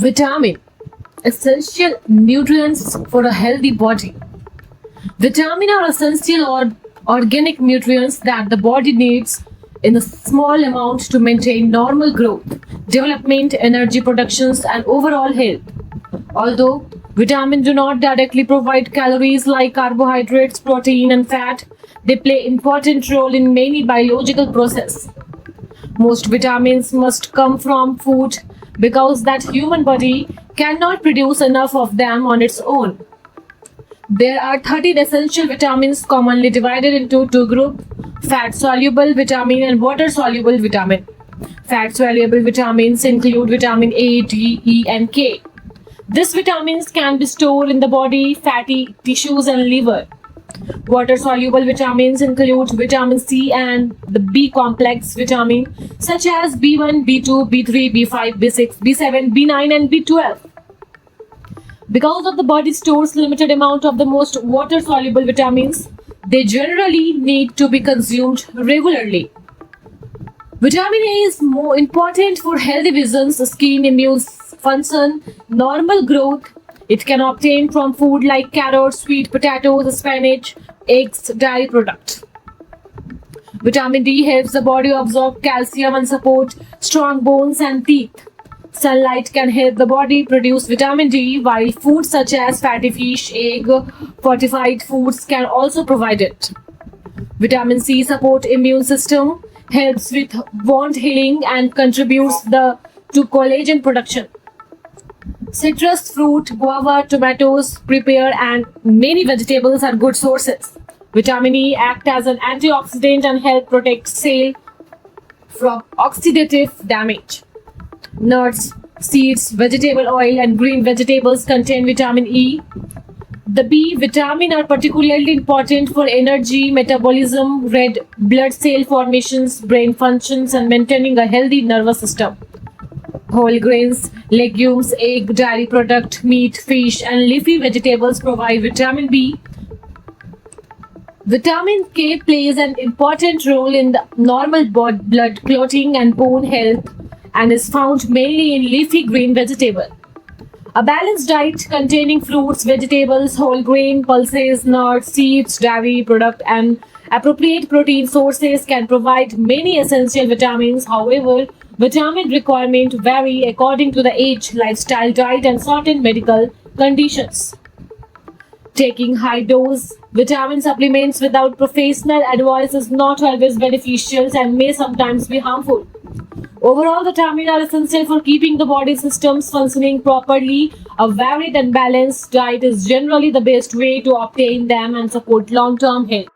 Vitamin, essential nutrients for a healthy body. Vitamins are essential or organic nutrients that the body needs in a small amount to maintain normal growth, development, energy productions, and overall health. Although vitamins do not directly provide calories like carbohydrates, protein, and fat, they play important role in many biological processes. Most vitamins must come from food because that human body cannot produce enough of them on its own. There are 13 essential vitamins commonly divided into two groups: fat soluble vitamin and water soluble vitamin. Fat soluble vitamins include vitamin A, D, E, and K. These vitamins can be stored in the body, fatty tissues, and liver. Water soluble vitamins include vitamin C and the B complex vitamin such as B1, B2, B3, B5, B6, B7, B9, and B12. Because of the body stores limited amount of the most water soluble vitamins, they generally need to be consumed regularly. Vitamin A is more important for healthy vision, skin, immune function, normal growth. It can obtain from food like carrots, sweet potatoes, spinach, eggs, dairy products. Vitamin D helps the body absorb calcium and support strong bones and teeth. Sunlight can help the body produce vitamin D, while foods such as fatty fish, egg, fortified foods can also provide it. Vitamin C supports immune system, helps with wound healing, and contributes to collagen production. Citrus fruit, guava, tomatoes, pear, and many vegetables are good sources. Vitamin E acts as an antioxidant and help protect cell from oxidative damage. Nuts, seeds, vegetable oil, and green vegetables contain vitamin E. The B vitamin are particularly important for energy, metabolism, red blood cell formations, brain functions, and maintaining a healthy nervous system. Whole grains, legumes, egg, dairy product, meat, fish, and leafy vegetables provide vitamin B. Vitamin K plays an important role in the normal blood clotting and bone health and is found mainly in leafy green vegetable. A balanced diet containing fruits, vegetables, whole grain, pulses, nuts, seeds, dairy product, and appropriate protein sources can provide many essential vitamins. However, vitamin requirements vary according to the age, lifestyle, diet, and certain medical conditions. Taking high dose vitamin supplements without professional advice is not always beneficial and may sometimes be harmful. Overall, vitamins are essential for keeping the body systems functioning properly. A varied and balanced diet is generally the best way to obtain them and support long-term health.